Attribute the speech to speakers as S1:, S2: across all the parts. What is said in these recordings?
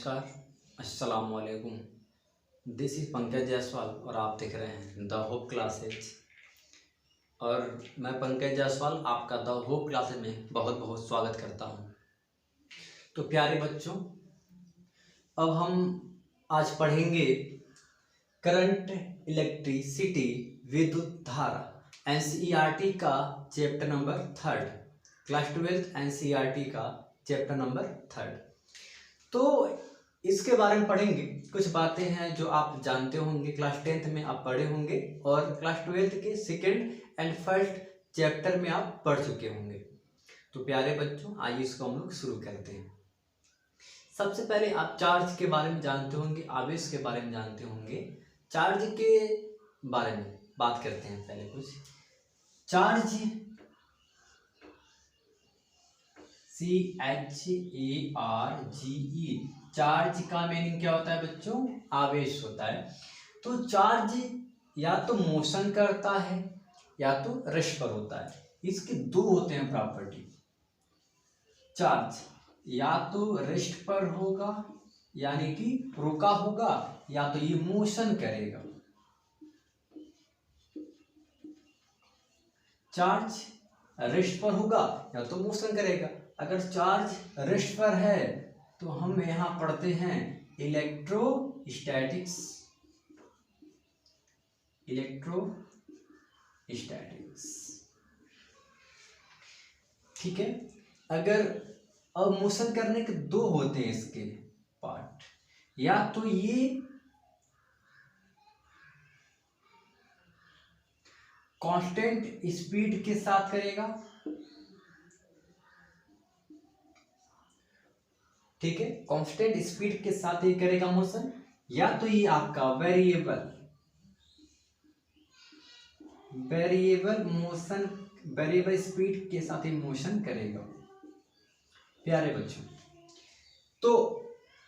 S1: नमस्कार, अस्सलाम वालेकुम। दिस इज़ पंकज जायसवाल और आप देख रहे हैं द होप क्लासेज। और मैं पंकज जायसवाल आपका द होप क्लासेज में बहुत बहुत स्वागत करता हूं। तो प्यारे बच्चों, अब हम आज पढ़ेंगे करंट इलेक्ट्रिसिटी विद्युत धारा एनसीईआरटी का चैप्टर नंबर 3, क्लास 12 एनसीईआरटी का चैप्टर नंबर 3। तो इसके बारे में पढ़ेंगे। कुछ बातें हैं जो आप जानते होंगे, क्लास 10th में आप पढ़े होंगे और क्लास 12th के सेकेंड एंड फर्स्ट चैप्टर में आप पढ़ चुके होंगे। तो प्यारे बच्चों, आइए इसको हम लोग शुरू करते हैं। सबसे पहले आप चार्ज के बारे में जानते होंगे, आवेश के बारे में जानते होंगे। चार्ज के बारे में बात करते हैं। पहले कुछ चार्ज CHARGE, चार्ज का मीनिंग क्या होता है बच्चों? आवेश होता है। तो चार्ज या तो मोशन करता है या तो रेस्ट पर होता है। इसके दो होते हैं प्रॉपर्टी। चार्ज या तो रेस्ट पर होगा यानी कि रुका होगा, या तो ये मोशन करेगा। चार्ज रेस्ट पर होगा या तो मोशन करेगा। अगर चार्ज रेस्ट पर है तो हम यहां पढ़ते हैं इलेक्ट्रोस्टैटिक्स। ठीक है। अगर अब मोशन करने के दो होते हैं इसके पार्ट, या तो ये कांस्टेंट स्पीड के साथ करेगा, ठीक है, कांस्टेंट स्पीड के साथ ही करेगा मोशन, या तो ये आपका वेरिएबल स्पीड के साथ ही मोशन करेगा। प्यारे बच्चों, तो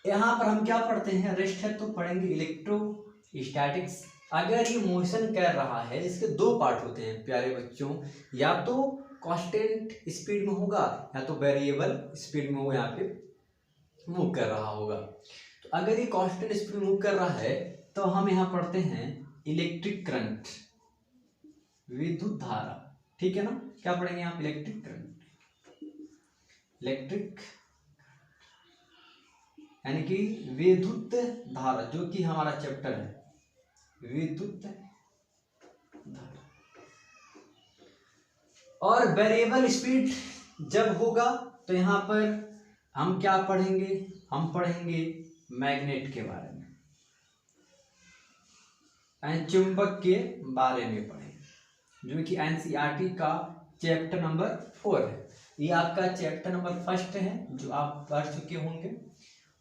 S1: यहां पर हम क्या पढ़ते हैं? रेस्ट है तो पढ़ेंगे इलेक्ट्रोस्टैटिक्स। अगर ये मोशन कर रहा है, इसके दो पार्ट होते हैं प्यारे बच्चों, या तो कांस्टेंट स्पीड में होगा या तो वेरिएबल स्पीड में होगा, यहाँ पे मूव कर रहा होगा। तो अगर ये कांस्टेंट स्पीड मूव कर रहा है तो हम यहाँ पढ़ते हैं इलेक्ट्रिक करंट, विद्युत धारा। ठीक है ना? क्या पढ़ेंगे यहाँ? इलेक्ट्रिक करंट, इलेक्ट्रिक यानी कि विद्युत धारा, जो कि हमारा चैप्टर है विद्युत धारा। और वेरिएबल स्पीड जब होगा तो यहाँ पर हम क्या पढ़ेंगे? हम पढ़ेंगे मैग्नेट के बारे में, चुंबक के बारे में पढ़ेंगे, जो कि एनसीईआरटी का चैप्टर नंबर 4 है। ये आपका चैप्टर नंबर 1 है जो आप पढ़ चुके होंगे,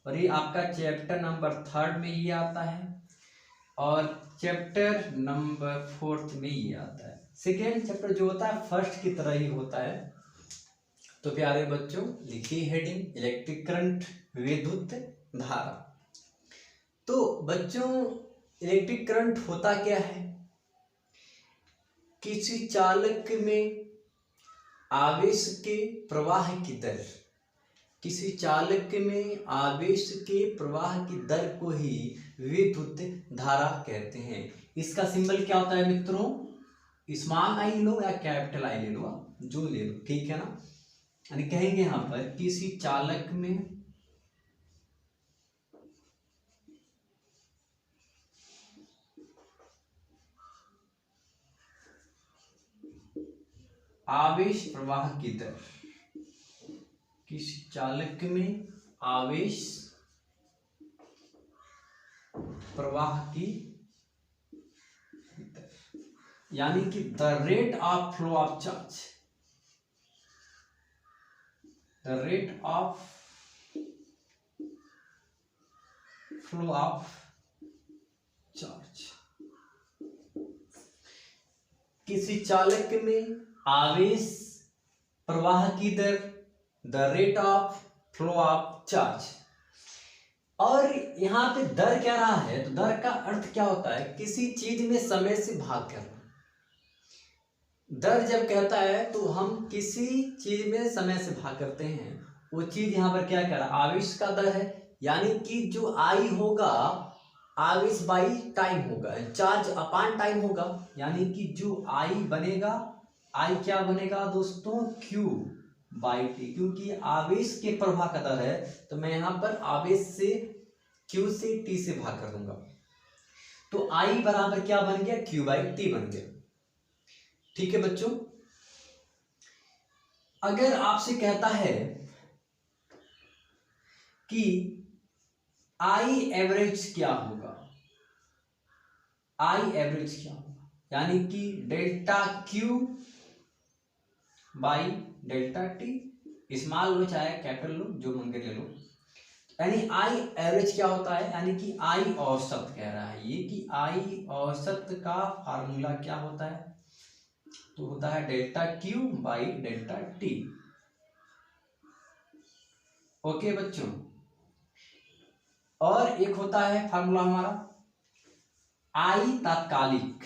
S1: और ये आपका चैप्टर नंबर 3 में ये आता है, और चैप्टर नंबर 4 में ये आता है। सेकेंड चैप्टर जो होता है फर्स्ट की तरह ही होता है। तो प्यारे बच्चों, लिखिए हेडिंग इलेक्ट्रिक करंट, विद्युत धारा। तो बच्चों, इलेक्ट्रिक करंट होता क्या है? किसी चालक में आवेश के प्रवाह की दर, किसी चालक में आवेश के प्रवाह की दर को ही विद्युत धारा कहते हैं। इसका सिंबल क्या होता है मित्रों? स्मॉल आई लो या कैपिटल आई ले लो, आप जो ले लो, ठीक है ना? यानी कहेंगे यहां पर किसी चालक में आवेश प्रवाह की दर, किसी चालक में आवेश प्रवाह की दर, यानी कि the rate of flow of charge, the rate of flow of charge. किसी चालक में आवेश प्रवाह की दर, the rate of flow of charge. और यहां पे दर क्या रहा है? तो दर का अर्थ क्या होता है? किसी चीज में समय से भाग करना। दर जब कहता है तो हम किसी चीज में समय से भाग करते हैं, वो चीज यहाँ पर क्या कह रहा है? आवेश का दर है यानी कि जो आई होगा आवेश बाई टाइम होगा, चार्ज अपान टाइम होगा, यानी कि जो आई बनेगा, आई क्या बनेगा दोस्तों, क्यू बाई टी, क्योंकि आवेश के प्रवाह का दर है तो मैं यहां पर आवेश से क्यू से टी से भाग कर दूंगा, तो आई बराबर क्या बन गया, क्यू बाई टी बन गया। ठीक है बच्चों, अगर आपसे कहता है कि आई एवरेज क्या होगा, आई एवरेज क्या होगा, यानी कि delta Q by delta T, small लो चाहे कैपिटल लो, जो मन के ले लो, यानी आई एवरेज क्या होता है, यानी कि आई औसत कह रहा है ये, कि आई औसत का फार्मूला क्या होता है, तो होता है delta Q by delta T. Okay बच्चों, और एक होता है फार्मूला हमारा आई तात्कालिक,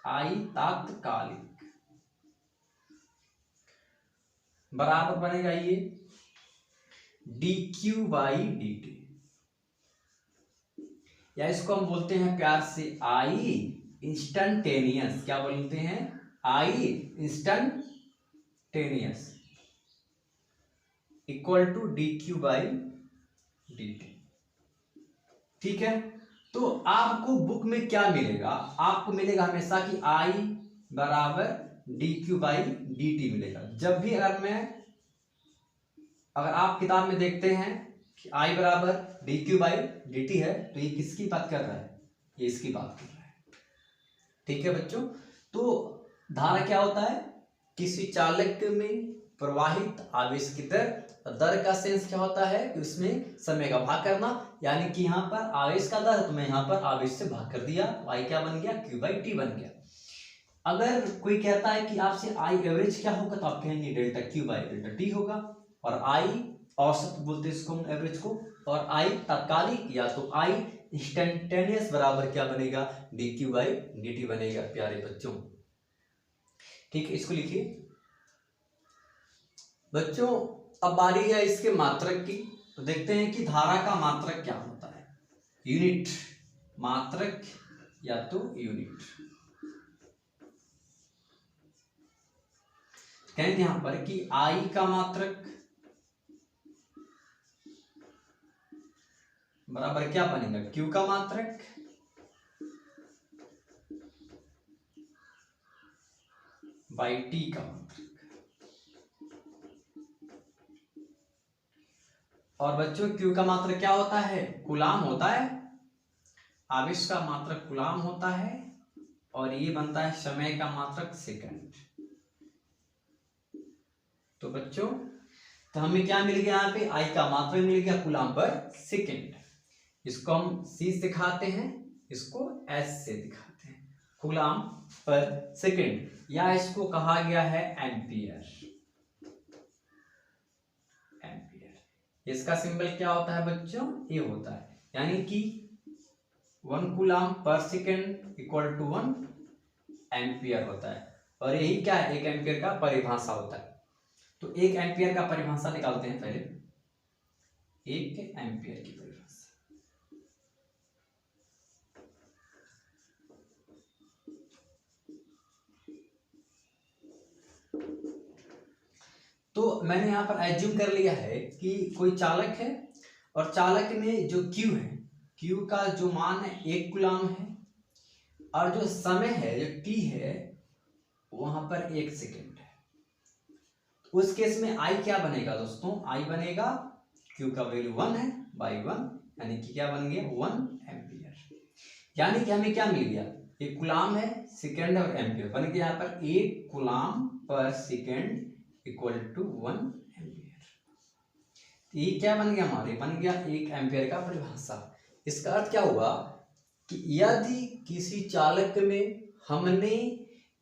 S1: आई तात्कालिक बराबर बनेगा ये D Q by D T, या इसको हम बोलते हैं प्यार से आई इंस्टंटेनियस, क्या बोलते हैं, I instantaneous equal to D Q by D T. ठीक है, तो आपको बुक में क्या मिलेगा, आपको मिलेगा हमेशा कि आई बराबर D Q by D T मिलेगा। जब भी अगर आप किताब में देखते हैं कि आई बराबर D Q by D T है, तो ये किसकी बात कर रहा है, ये इसकी बात कर रहा है। ठीक है बच्चों, तो धारा क्या होता है, किसी चालक में प्रवाहित आवेश की दर का सेंस क्या होता है कि उसमें समय का भाग करना, यानी कि यहाँ पर आवेश का दर है तो मैं यहाँ पर आवेश से भाग कर दिया, आई क्या बन गया, क्यू बाई टी बन गया। अगर कोई कहता है कि आपसे आई एवरेज क्या होगा, तो आप कहेंगे delta Q by delta T होगा, और आई औसत बोलते हैं इसको एवरेज को, और आई तात्कालिक या तो आई इंस्टेंटेनियस बराबर क्या बनेगा, D Q by D T बनेगा प्यारे बच्चों। ठीक है, इसको लिखिए बच्चों। अब बारी है इसके मात्रक की, तो देखते हैं कि धारा का मात्रक क्या होता है, यूनिट, मात्रक या तो यूनिट। कहेंगे यहां पर कि आई का मात्रक बराबर क्या बनेगा, क्यू का मात्रक बाई टी का मात्रक। और बच्चों क्यू का मात्रक क्या होता है, कूलाम होता है, आवेश का मात्रक कूलाम होता है, और ये बनता है समय का मात्रक सेकंड। तो बच्चों, तो हमें क्या मिल गया यहाँ पे, आई का मात्रक मिल गया कूलाम पर सेकंड, इसको हम सी से दिखाते हैं, इसको एस से दिखाते हैं, कूलाम पर सेकंड, या इसको कहा गया है एम्पियर। इसका सिंबल क्या होता है बच्चों, ये होता है, यानी कि 1 कूलाम पर सेकंड इक्वल टू 1 एम्पियर होता है, और यही क्या है, 1 एम्पियर का परिभाषा होता है। तो 1 एम्पियर का परिभाषा निकालते हैं पहले, 1 एम्पियर की परिभाषा। तो मैंने यहां पर एज्यूम कर लिया है कि कोई चालक है, और चालक में जो Q है, Q का जो मान है 1 कूलाम है, और जो समय है जो T है वहां पर 1 सेकेंड है। उस केस में I क्या बनेगा दोस्तों, I बनेगा Q का वैल्यू 1 है बाई 1, यानी कि क्या बन गया 1 एम्पियर। यानी कि हमें क्या मिल गया, 1 कूलाम है, सेकेंड और एम्पियर, बन गया यहाँ पर 1 कूलाम पर सेकेंड इक्वल टू 1 एम्पियर। ये क्या बन गया हमारे, बन गया 1 एम्पियर का परिभाषा। इसका अर्थ क्या हुआ कि यदि किसी चालक में हमने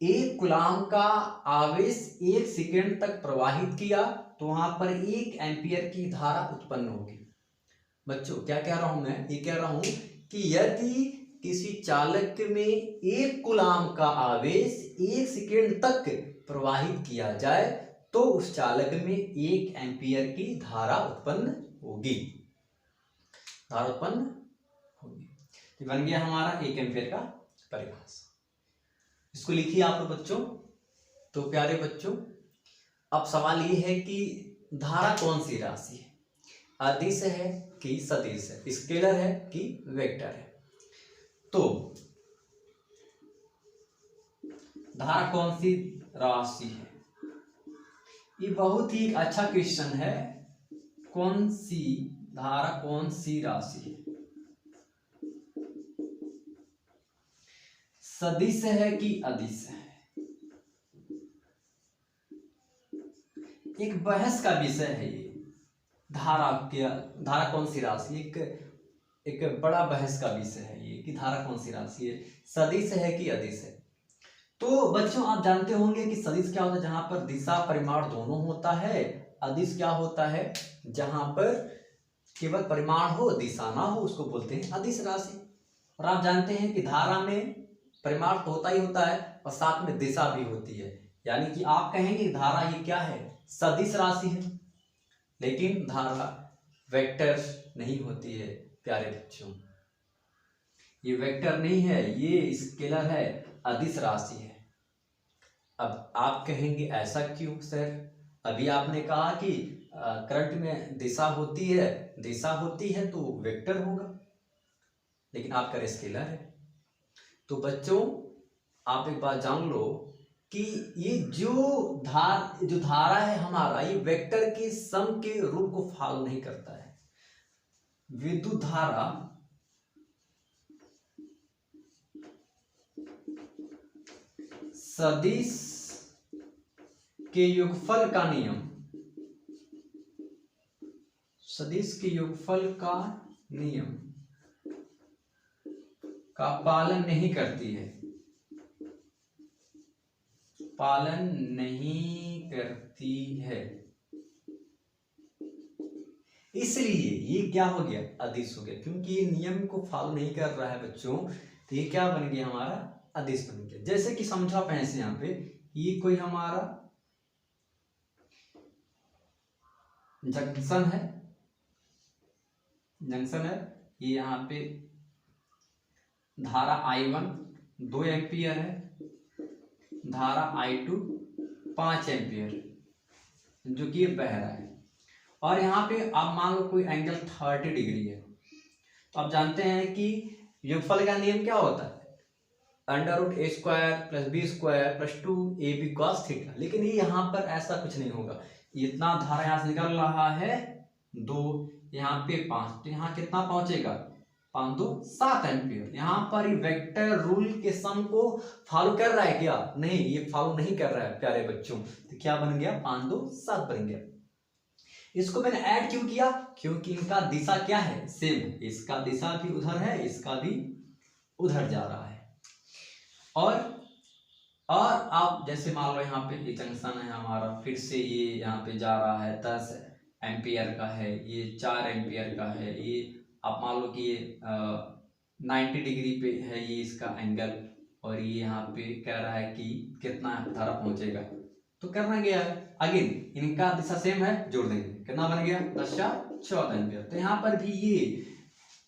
S1: 1 कूलाम का आवेश 1 सेकेंड तक प्रवाहित किया, तो वहां पर 1 एम्पियर की धारा उत्पन्न होगी। बच्चों क्या कह रहा हूं मैं, ये कह रहा हूं कि यदि किसी चालक में 1 कूलाम का आवेश 1 सेकेंड तक प्रवाहित किया जाए, तो उस चालक में 1 एम्पियर की धारा उत्पन्न होगी। धारा उत्पन्न होगी। तो बन गया हमारा 1 एम्पीयर का परिभाषा। इसको लिखिए आप लोग बच्चों। तो प्यारे बच्चों, अब सवाल ये है कि धारा कौन सी राशि है, अदिश है कि सदिश है, स्केलर है कि वेक्टर है। तो धारा कौन सी राशि है, ये बहुत ही अच्छा क्वेश्चन है। कौन सी धारा कौन सी राशि है, सदिश है कि अदिश है, एक बहस का विषय है ये। धारा कौन सी राशि, एक बड़ा बहस का विषय है ये कि धारा कौन सी राशि है, सदिश है कि अदिश है। तो बच्चों आप जानते होंगे कि सदिश क्या होता है, जहां पर दिशा परिमाण दोनों होता है। अदिश क्या होता है, जहां पर केवल परिमाण हो दिशा ना हो, उसको बोलते हैं अदिश राशि। और आप जानते हैं कि धारा में परिमाण तो होता ही होता है और साथ में दिशा भी होती है, यानी कि आप कहेंगे धारा ये क्या है, सदिश राशि है। लेकिन धारा वेक्टर नहीं होती है प्यारे बच्चों, ये वेक्टर नहीं है, ये स्केलर है, अदिश राशि है। अब आप कहेंगे ऐसा क्यों सर, अभी आपने कहा कि करंट में दिशा होती है तो वेक्टर होगा, लेकिन आपका स्केलर है। तो बच्चों आप एक बात जान लो कि ये जो धारा है हमारा, ये वेक्टर के सम के रूप को फॉलो नहीं करता है। विद्युत धारा सदिश के योगफल का नियम, सदिश के योगफल का नियम का पालन नहीं करती है, पालन नहीं करती है। इसलिए ये क्या हो गया, अदिश हो गया, क्योंकि ये नियम को फॉलो नहीं कर रहा है बच्चों। तो ये क्या बन गया, हमारा अदिश बन गया। जैसे कि समझो आप ऐसे, यहाँ पे ये कोई हमारा जंक्शन है, ये यहाँ पे धारा I1 2 एम्पियर है, धारा I2 5 एम्पियर जो कि बह रहा है, और यहाँ पे आप मान लो कोई एंगल 30 डिग्री है। तो आप जानते हैं कि योगफल का नियम क्या होता है, √a² + b² + 2ab cos theta. लेकिन ये यहाँ पर ऐसा कुछ नहीं होगा, इतना धारा यहाँ से निकल रहा है 2, यहाँ पे 5, तो यहाँ कितना पहुंचेगा, 5 2 7 एम्पियर। यहाँ पर वेक्टर रूल के सम को फॉलो कर रहा है क्या, नहीं, ये फॉलो नहीं कर रहा है प्यारे बच्चों। तो क्या बन गया, 5 2 7 बन गया। इसको मैंने ऐड क्यों किया, क्योंकि इनका दिशा क्या है, सेम है, इसका दिशा भी उधर है, इसका भी उधर जा रहा है। और आप जैसे मान लो यहाँ पे ये जंक्शन है हमारा, फिर से ये यहाँ पे जा रहा है 10 एम्पियर का है, ये 4 एम्पियर का है, ये आप मान लो कि ये 90 डिग्री पे है ये इसका एंगल, और ये यहाँ पे कह रहा है कि कितना धारा पहुंचेगा। तो करना गया है, अगेन इनका दिशा सेम है, जोड़ देंगे, कितना बन गया 10 4 14 एम्पियर। तो यहाँ पर भी ये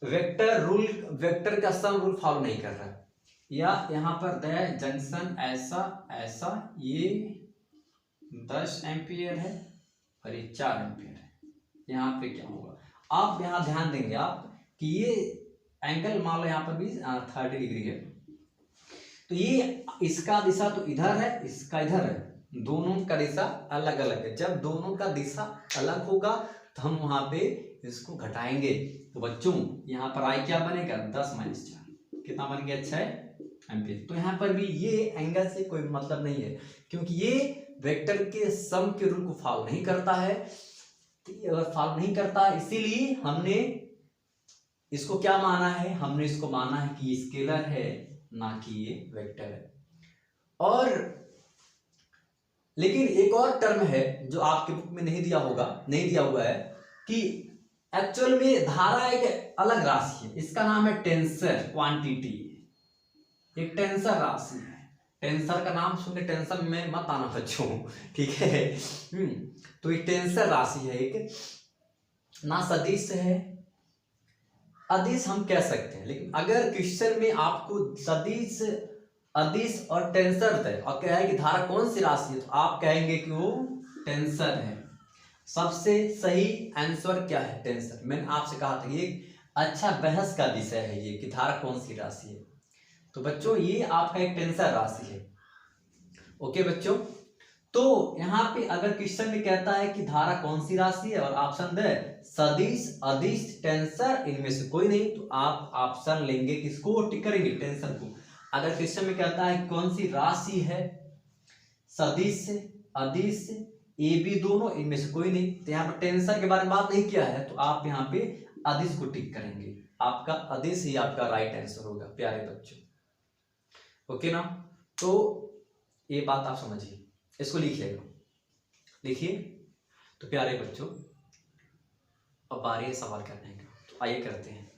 S1: वेक्टर का सम रूल फॉलो नहीं कर रहा है, या यहाँ पर जंक्शन ऐसा ये 10 एम्पियर है और ये 4 एम्पियर है। यहाँ पे क्या होगा, आप यहाँ ध्यान देंगे आप कि ये एंगल मान लो यहाँ पर भी 30 डिग्री है, तो ये इसका दिशा तो इधर है, इसका इधर है, दोनों का दिशा अलग अलग है। जब दोनों का दिशा अलग होगा तो हम वहां पे इसको घटाएंगे। तो बच्चों यहाँ पर आई क्या बनेगा, 10 - 4, कितना बन गया 6 एम्पियर। तो यहाँ पर भी ये एंगल से कोई मतलब नहीं है, क्योंकि ये वेक्टर के सम के रूल को फॉलो नहीं करता है। फॉलो नहीं करता, इसीलिए हमने इसको क्या माना है, हमने इसको माना है कि स्केलर है, ना कि ये वेक्टर है। और लेकिन एक और टर्म है जो आपके बुक में नहीं दिया हुआ है कि एक्चुअल में धारा एक अलग राशि है, इसका नाम है टेंसर क्वांटिटी। एक टेंसर राशि है, टेंसर का नाम सुन के टेंशन में मत आना बच्चों, ठीक है। तो एक टेंसर राशि है, एक ना सदिश है अदिश हम कह सकते हैं, लेकिन अगर क्वेश्चन में आपको सदिश, अदिश और टेंसर है और कहा है कि धारा कौन सी राशि है, तो आप कहेंगे कि वो टेंसर है। सबसे सही आंसर क्या है? टेंसर। मैंने आपसे कहा था ये अच्छा बहस का विषय है ये कि धारा कौन सी राशि है। तो बच्चों ये आपका एक टेंसर राशि है। ओके बच्चों, तो यहाँ पे अगर क्वेश्चन में कहता है कि धारा कौन सी राशि है और ऑप्शन दे सदिश, अदिश, टेंसर, इनमें से कोई नहीं, तो आप ऑप्शन लेंगे किसको? टिक करेंगे टेंसर को। अगर क्वेश्चन में कहता है कौन सी राशि है, सदिश, अदिश, ए बी दोनों, इनमें से कोई नहीं, तो यहाँ पर टेंसर के बारे में बात नहीं किया है, तो आप यहाँ पे अदिश को टिक करेंगे। आपका अदिश ही आपका राइट आंसर होगा प्यारे बच्चों। ओके ना, तो ये बात आप समझिए, इसको लिखिएगा, लिखिए। तो प्यारे बच्चों अब बारी है सवाल करने का, तो आइए करते हैं।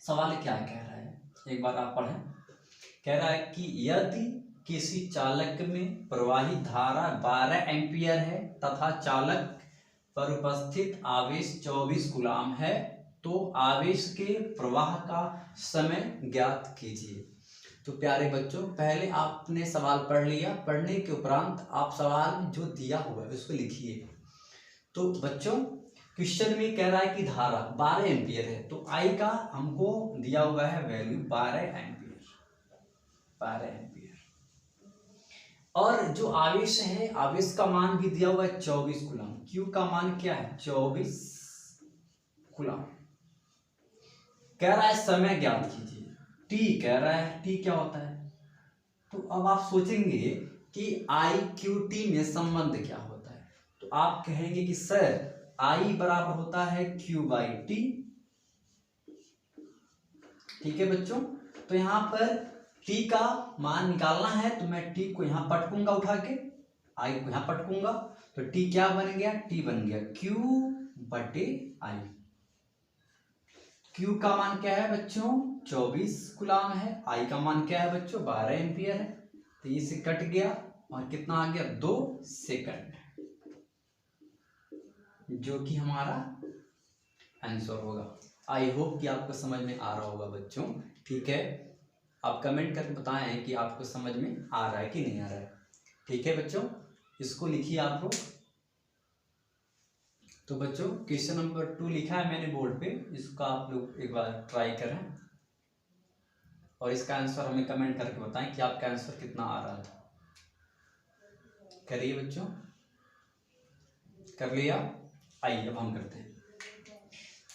S1: सवाल क्या कह रहा है, एक बार आप पढ़ें। कह रहा है कि यदि किसी चालक में प्रवाहित धारा 12 एम्पियर है तथा चालक पर उपस्थित आवेश 24 कूलाम है, तो आवेश के प्रवाह का समय ज्ञात कीजिए। तो प्यारे बच्चों पहले आपने सवाल पढ़ लिया, पढ़ने के उपरांत आप सवाल में जो दिया हुआ है उसको लिखिए। तो बच्चों क्वेश्चन में कह रहा है कि धारा 12 एम्पियर है, तो आई का हमको दिया हुआ है वैल्यू 12 एम्पियर, 12 एम्पियर। और जो आवेश है, आवेश का मान भी दिया हुआ है 24 कूलाम। क्यू का मान क्या है? 24 कूलाम। कह रहा है समय ज्ञात कीजिए। टी कह रहा है, टी क्या होता है? तो अब आप सोचेंगे कि आई क्यू टी में संबंध क्या होता है, तो आप कहेंगे कि सर आई बराबर होता है क्यू बाई टी। ठीक है बच्चों, तो यहां पर टी का मान निकालना है, तो मैं टी को यहां पटकूंगा उठा के, आई को यहां पटकूंगा, तो टी क्या बन गया? टी बन गया क्यू बटे आई। क्यू का मान क्या है बच्चों? 24 कूलाम है। आई का मान क्या है बच्चों? 12 एम्पियर है। तो ये से कट गया और कितना आ गया? 2 सेकंड, जो कि हमारा आंसर होगा। आई होप कि आपको समझ में आ रहा होगा बच्चों। ठीक है, आप कमेंट करके बताएं कि आपको समझ में आ रहा है कि नहीं आ रहा है। ठीक है बच्चों, इसको लिखिए आप लोग। तो बच्चों क्वेश्चन नंबर 2 लिखा है मैंने बोर्ड पे, इसका आप लोग एक बार ट्राई करें और इसका आंसर हमें कमेंट करके बताएं कि आपका आंसर कितना आ रहा था। करिए बच्चों, कर लिया? आइए अब हम करते हैं।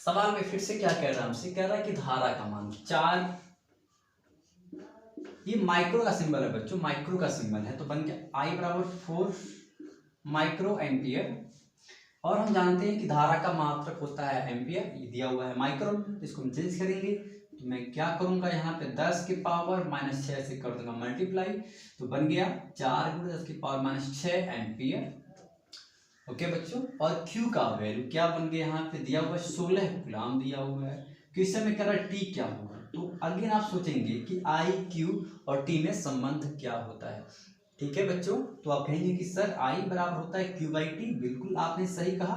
S1: सवाल में फिर से क्या कह रहा है हमसे? कह रहा है कि धारा का मान 4, ये माइक्रो का सिंबल है बच्चों, माइक्रो का सिंबल है, तो बन गया आई बराबर 4 माइक्रो एम्पियर। और हम जानते हैं कि धारा का मात्रक होता है एम्पियर, ये दिया हुआ है माइक्रो, इसको हम चेंज करेंगे। तो मैं क्या करूंगा, यहाँ पे 10 की पावर -6 से कर दूंगा मल्टीप्लाई, तो बन गया 4 × 10 की पावर -6 एम्पियर। ओके बच्चों, और Q का वैल्यू क्या बन गया? यहाँ पे दिया हुआ 16 कूलाम दिया हुआ है। क्वेश्चन में कह रहा है टी क्या होगा, तो अगेन आप सोचेंगे कि आई क्यू और टी में संबंध क्या होता है। ठीक है बच्चों, तो आप कहेंगे कि सर आई बराबर होता है क्यू बाई टी। बिल्कुल आपने सही कहा।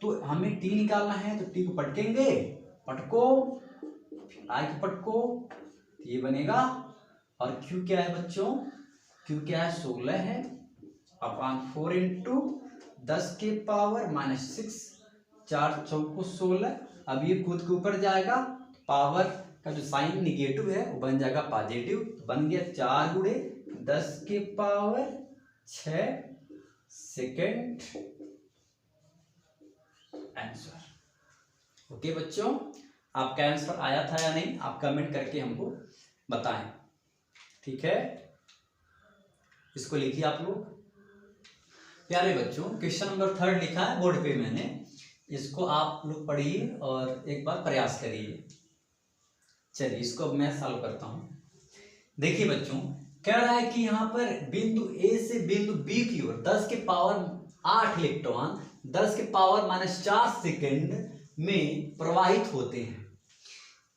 S1: तो हमें टी निकालना है, तो टी को पटकेंगे, पटको, आई को पटको, ये बनेगा। और क्यू क्या है बच्चों? क्यू क्या है? 16 है अपॉन 4 × 10 की पावर -6, 4 चौको 16। अब ये कूद के ऊपर जाएगा, पावर का जो साइन निगेटिव है वो बन जाएगा पॉजिटिव, तो बन गया 4 × 10 की पावर 6 सेकेंड आंसर। ओके बच्चों, आपका आंसर आया था या नहीं, आप कमेंट करके हमको बताएं। ठीक है, इसको लिखिए आप लोग। प्यारे बच्चों क्वेश्चन नंबर 3 लिखा है बोर्ड पे मैंने, इसको आप लोग पढ़िए और एक बार प्रयास करिए। चलिए इसको अब मैं सॉल्व करता हूं। देखिए बच्चों, कह रहा है कि यहाँ पर बिंदु ए से बिंदु बी की ओर 10 के पावर 8 इलेक्ट्रॉन 10 के पावर -4 सेकेंड में प्रवाहित होते हैं।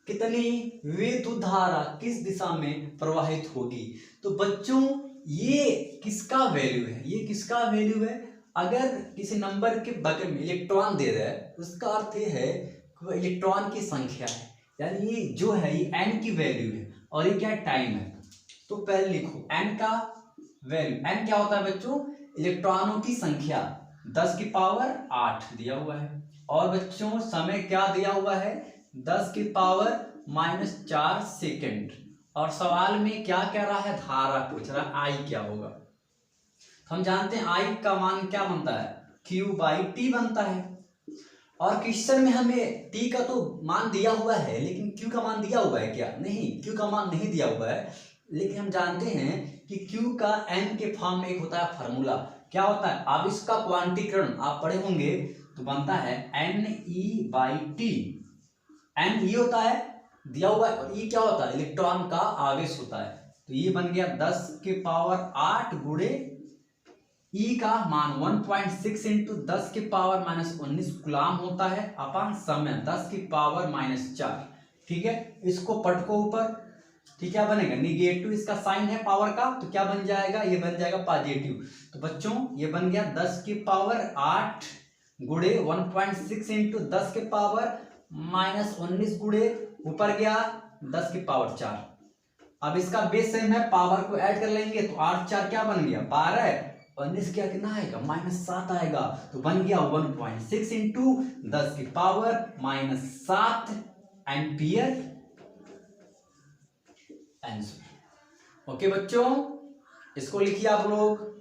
S1: कितनी विद्युत धारा किस दिशा में प्रवाहित होगी? तो बच्चों ये किसका वैल्यू है? ये किसका वैल्यू है? अगर किसी नंबर के बगल में इलेक्ट्रॉन दे रहा है, उसका अर्थ ये है वो इलेक्ट्रॉन की संख्या है, यानी ये जो है ये n की वैल्यू है और ये क्या टाइम है। तो पहले लिखो n का वैल्यू, n क्या होता है बच्चों, इलेक्ट्रॉनों की संख्या 10 की पावर 8 दिया हुआ है, और बच्चों समय क्या दिया हुआ है 10 की पावर -4 सेकेंड, और सवाल में क्या कह रहा है, धारा पूछ रहा है, आई क्या होगा। हम जानते हैं आई का मान क्या बनता है, Q/T बनता है, और क्वेश्चन में हमें T का तो मान दिया हुआ है लेकिन Q का मान दिया हुआ है क्या, नहीं, Q का मान नहीं दिया हुआ है, लेकिन हम जानते हैं कि Q का n के फॉर्म में एक होता है फार्मूला, क्या होता है, अब इसका क्वांटीकरण आप पढ़े होंगे तो बनता है NE/T। n ये होता है दिया हुआ है, और ये क्या होता है, इलेक्ट्रॉन का आवेश होता है, तो ये बन गया 10 के पावर 8 गुणे E का मान 1.6 इंटू 10 के पावर -19 गुलाम होता है अपन समय 10 की पावर -4। ठीक है, इसको पटको ऊपर, ठीक, क्या बनेगा, निगेटिव इसका साइन है पावर का, तो क्या बन जाएगा, ये बन जाएगा पॉजिटिव। तो बच्चों ये बन गया 10 की पावर 8 गुणे 1.6 इंटू 10 के पावर -19 गुणे ऊपर गया 10 की पावर 4। अब इसका बेस सेम है, पावर को ऐड कर लेंगे तो 8 4 क्या बन गया 12, 19 क्या कितना आएगा -7 आएगा, तो बन गया 1.6 इंटू 10 की पावर -7 एम्पियर आंसर। ओके बच्चों, इसको लिखिए आप लोग।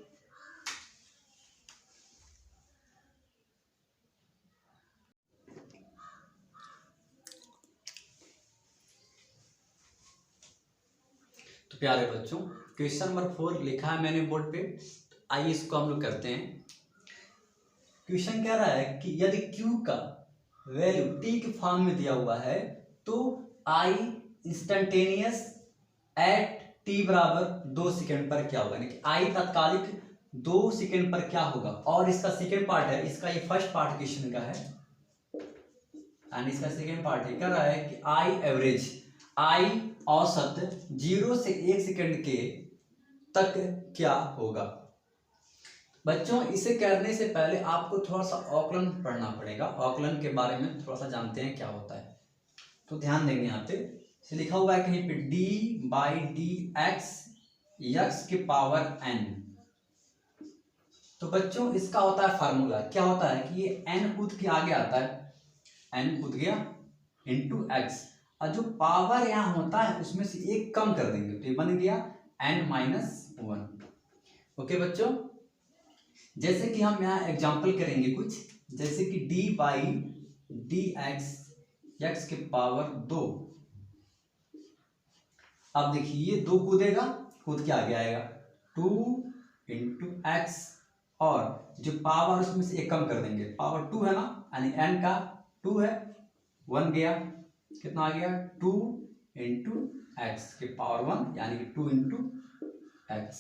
S1: तो प्यारे बच्चों क्वेश्चन नंबर 4 लिखा है मैंने बोर्ड पे, आइए इसको हम लोग करते हैं। क्वेश्चन कह रहा है कि यदि Q का वैल्यू T के फॉर्म में दिया हुआ है तो I इंस्टेंटेनियस एट T बराबर 2 सेकेंड पर क्या होगा, यानी कि I तात्कालिक 2 सेकेंड पर क्या होगा, और इसका सेकेंड पार्ट है, इसका ये फर्स्ट पार्ट क्वेश्चन का है एंड इसका सेकेंड पार्ट है, कह रहा है कि I एवरेज, I औसत 0 से 1 सेकेंड के तक क्या होगा। बच्चों इसे करने से पहले आपको थोड़ा सा औकलन पढ़ना पड़ेगा, औकलन के बारे में थोड़ा सा जानते हैं क्या होता है, तो ध्यान देंगे यहाँ पे लिखा हुआ है कहीं पे d/dx x की पावर n। तो बच्चों इसका होता है फार्मूला, क्या होता है कि ये n कूद के आगे आता है, n कूद गया इंटू x, और जो पावर यहाँ होता है उसमें से एक कम कर देंगे तो ये बन गया n-1। ओके बच्चों, जैसे कि हम यहाँ एग्जाम्पल करेंगे कुछ, जैसे कि d/dx x के पावर 2। अब देखिए ये 2 कूदेगा, कूद के आगे आएगा 2 इंटू एक्स, और जो पावर उसमें से एक कम कर देंगे, पावर 2 है ना, यानी n का 2 है, 1 गया, कितना आ गया 2 इंटू एक्स के पावर 1, यानी कि 2 इंटू एक्स।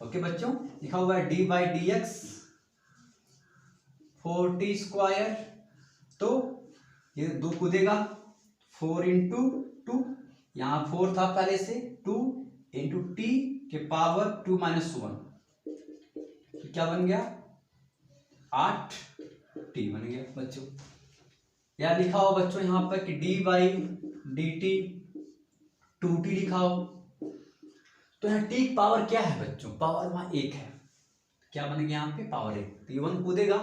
S1: ओके बच्चों, लिखा हुआ है d/dx 4t², तो ये 2 कूदेगा 4 इंटू 2, यहाँ 4 था पहले से, 2 इंटू टी के पावर 2 - 1, तो क्या बन गया 8t बन गया बच्चों। या लिखा हो बच्चों यहाँ पर कि d/dt 2t लिखा हो, तो यहाँ t की पावर क्या है बच्चों, पावर वहां 1 है, क्या बन गया यहाँ पे पावर 1, तो ये 1 कूदेगा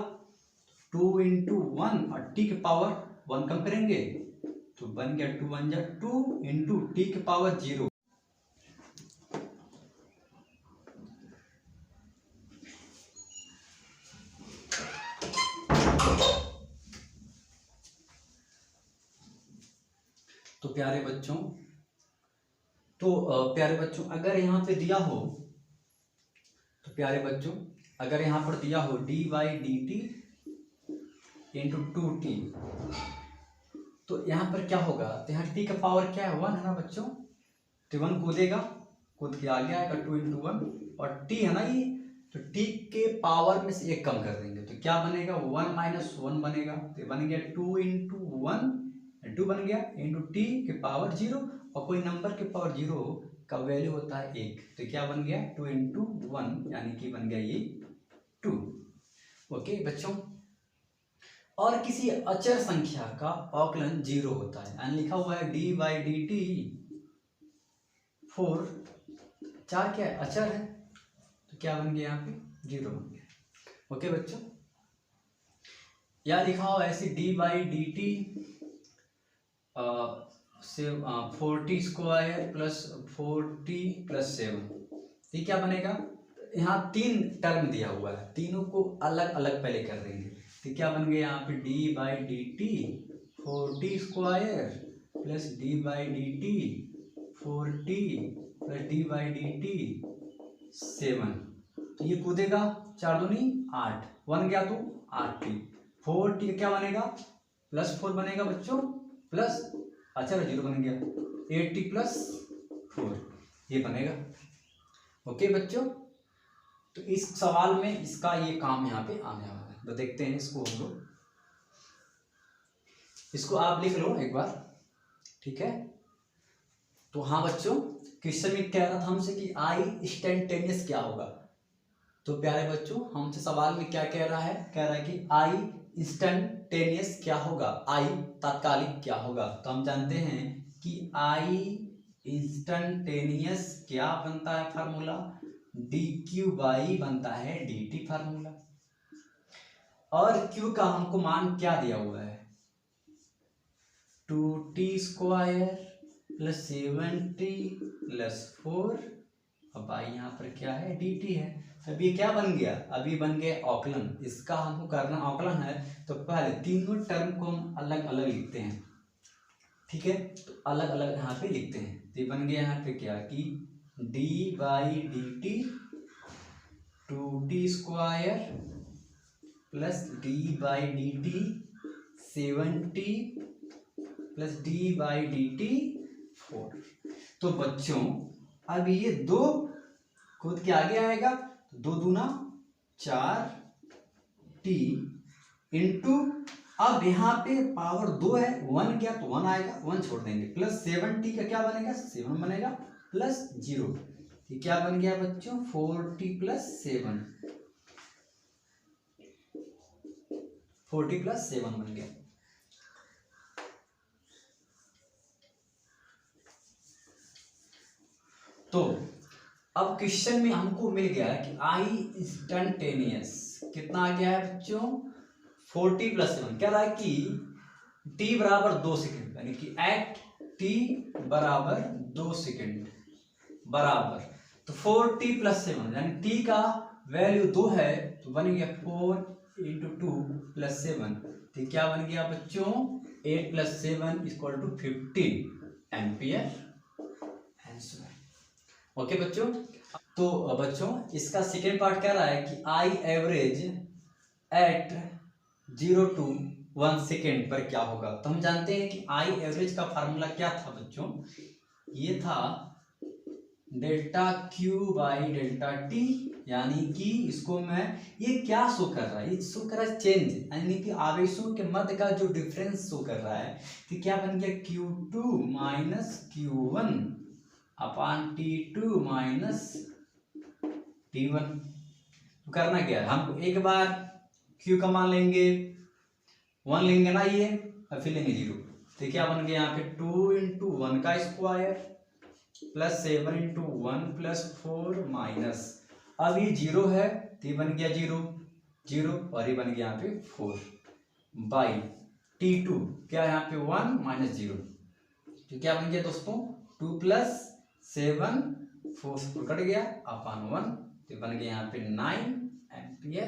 S1: 2 इंटू 1 और t के पावर 1 कम करेंगे तो बन गया 2 1 जा 2 इंटू टी के पावर 0। तो प्यारे बच्चों अगर यहाँ पे दिया हो, तो प्यारे बच्चों अगर यहाँ पर दिया हो d/dt इंटू 2t, तो यहाँ पर क्या होगा, तो यहाँ t का पावर क्या है 1 है ना बच्चों, तो 1 कूदेगा, कूद के आगे आएगा 2 इंटू 1, और t है ना ये, तो t के पावर में से एक कम कर देंगे तो क्या बनेगा 1 - 1 बनेगा, तो बन गया 2 इंटू 1, 2 बन गया इंटू टी के पावर 0, और कोई नंबर के पावर 0 का वैल्यू होता है 1, तो क्या बन गया 2 इंटू 1, यानी कि बन गया ये 2। ओके बच्चों, और किसी अचर संख्या का अवकलन 0 होता है, यानी लिखा हुआ है dy/dt फोर, चार क्या है, अचर है, तो क्या बन गया यहाँ पे 0 बन गया। ओके बच्चों, या लिखा हुआ ऐसे dy/dt से 40 स्क्वायर प्लस 40 प्लस 7, ये क्या बनेगा, यहाँ 3 टर्म दिया हुआ है, तीनों को अलग अलग पहले कर देंगे, तो क्या बन गया यहाँ पे dy/dt 40 square plus dy/dt 40 plus dy/dt 7, तो ये कूदेगा 4 दूनी 8 बन गया, तो 8t 4t क्या बनेगा प्लस 4 बनेगा बच्चों, प्लस अच्छा 0 बन गया, 8t प्लस 4 ये बनेगा। ओके बच्चों, तो इस सवाल में इसका ये काम यहाँ पे आने वाला है, तो देखते हैं इसको हम लोग, इसको आप लिख लो एक बार, ठीक है। तो हाँ बच्चों, क्वेश्चन में कह रहा था हमसे कि आई इंस्टेंटेनियस क्या होगा, तो प्यारे बच्चों हमसे सवाल में क्या कह रहा है, कह रहा है कि आई इंस्टेंटेनियस क्या होगा, आई तात्कालिक क्या होगा, तो हम जानते हैं कि आई इंस्टेंटेनियस क्या बनता है, फार्मूला dq/, बनता है dt फार्मूला, और q का हमको मान क्या दिया हुआ है 2t square plus 7t plus 4, अब आई यहाँ पर क्या है dt है। अब ये क्या बन गया, अभी बन गया अवकलन, इसका हमको करना अवकलन है, तो पहले तीनों टर्म को हम अलग अलग लिखते हैं, ठीक है, तो अलग अलग यहाँ पे लिखते हैं, तो ये बन गया यहाँ पे क्या कि dy/dt 2t square plus dy/dt 7t plus dy/dt 4। तो बच्चों अब ये 2 खुद के आगे आएगा, तो 2 दूना 4t इंटू, अब यहाँ पे पावर 2 है, 1 गया तो 1 आएगा, 1 छोड़ देंगे, प्लस 7t का क्या बनेगा 7 बनेगा प्लस 0, ये क्या बन गया बच्चों 4t प्लस 7, 4t प्लस 7 बन गया। तो अब क्वेश्चन में हमको मिल गया है कि आई इंस्टेंटेनियस कितना आ गया है बच्चों 40 प्लस 7, कह रहा है कि t बराबर 2 सेकेंड, यानी कि एट t बराबर 2 सेकेंड बराबर, तो 4t प्लस 7 यानी t का वैल्यू 2 है, तो बन गया 4 इंटू 2 प्लस 7, तो क्या बन गया बच्चों 8 plus 7 equal to 15 ampere answer. Okay बच्चों, तो बच्चों इसका सेकेंड पार्ट कह रहा है कि I average at 0 to 1 second पर क्या होगा, तो हम जानते हैं कि आई एवरेज का फार्मूला क्या था बच्चों, ये था डेल्टा q/डेल्टा t, यानी कि इसको मैं, ये क्या शो कर रहा है, ये शो कर रहा है चेंज, यानी कि आवेशों के मध्य का जो डिफरेंस शो कर रहा है, तो क्या बन गया q2 माइनस q1 अपान t2 माइनस t1। तो करना क्या है, हमको एक बार q का मान लेंगे 1 लेंगे ना ये, और फिर लेंगे 0, तो क्या बन गया यहाँ पे 2 इंटू 1 का square plus 7 into 1 plus 4 minus, अब ये 0 है तो ये बन गया 0 0, और ये बन गया यहाँ पे 4 बाई t2 क्या यहाँ पे 1 माइनस 0, तो क्या बन गया दोस्तों 2 प्लस 7 4 से 4 कट गया अपान 1, तो बन गया यहाँ पे 9 एम्पियर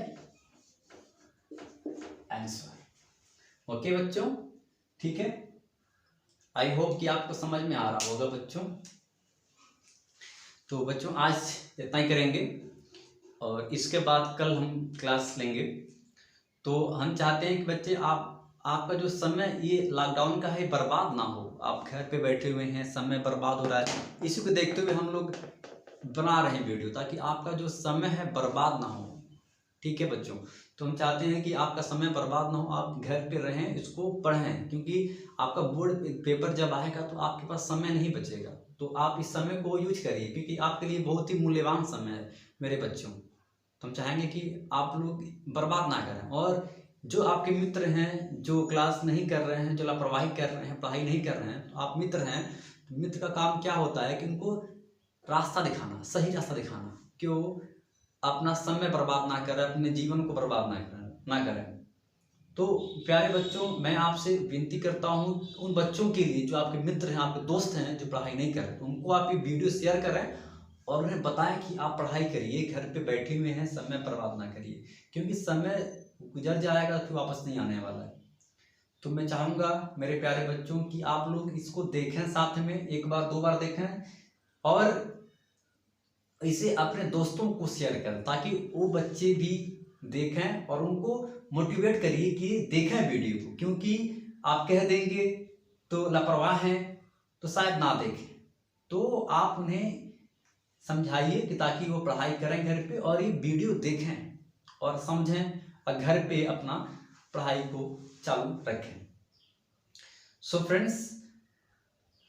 S1: आंसर। ओके बच्चों, ठीक है, आई होप कि आपको समझ में आ रहा होगा बच्चों। तो बच्चों आज इतना ही करेंगे, और इसके बाद कल हम क्लास लेंगे। तो हम चाहते हैं कि बच्चे आपका जो समय ये लॉकडाउन का है बर्बाद ना हो, आप घर पे बैठे हुए हैं, समय बर्बाद हो रहा है, इसी को देखते हुए हम लोग बना रहे हैं वीडियो, ताकि आपका जो समय है बर्बाद ना हो। ठीक है बच्चों, तो हम चाहते हैं कि आपका समय बर्बाद ना हो, आप घर पे रहें, इसको पढ़ें, क्योंकि आपका बोर्ड पेपर जब आएगा तो आपके पास समय नहीं बचेगा, तो आप इस समय को यूज करिए, क्योंकि आपके लिए बहुत ही मूल्यवान समय है मेरे बच्चों। तो हम चाहेंगे कि आप लोग बर्बाद ना करें, और जो आपके मित्र हैं जो क्लास नहीं कर रहे हैं, जो लापरवाही कर रहे हैं, पढ़ाई नहीं कर रहे हैं, तो आप मित्र हैं, तो मित्र का काम क्या होता है कि उनको रास्ता दिखाना, सही रास्ता दिखाना कि वो अपना समय बर्बाद ना करें, अपने जीवन को बर्बाद ना करें। तो प्यारे बच्चों, मैं आपसे विनती करता हूँ उन बच्चों के लिए जो आपके मित्र हैं, आपके दोस्त हैं जो पढ़ाई नहीं कर रहे, उनको आप ये वीडियो शेयर करें और उन्हें बताएं कि आप पढ़ाई करिए, घर पे बैठे हुए हैं, समय बर्बाद ना करिए, क्योंकि समय गुजर जाएगा फिर वापस नहीं आने वाला है। तो मैं चाहूँगा मेरे प्यारे बच्चों कि आप लोग इसको देखें, साथ में एक बार दो बार देखें और इसे अपने दोस्तों को शेयर करें ताकि वो बच्चे भी देखें और उनको मोटिवेट करिए कि देखें वीडियो को, क्योंकि आप कह देंगे तो लापरवाह हैं तो शायद ना देखें। तो आप उन्हें समझाइए कि ताकि वो पढ़ाई करें घर पे और ये वीडियो देखें और समझें और घर पे अपना पढ़ाई को चालू रखें। सो फ्रेंड्स,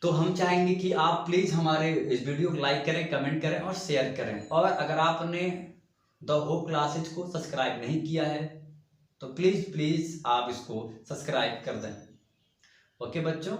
S1: तो हम चाहेंगे कि आप प्लीज़ हमारे इस वीडियो को लाइक करें, कमेंट करें और शेयर करें। और अगर आपने द होप क्लासेज को सब्सक्राइब नहीं किया है तो प्लीज़ आप इसको सब्सक्राइब कर दें। ओके बच्चों।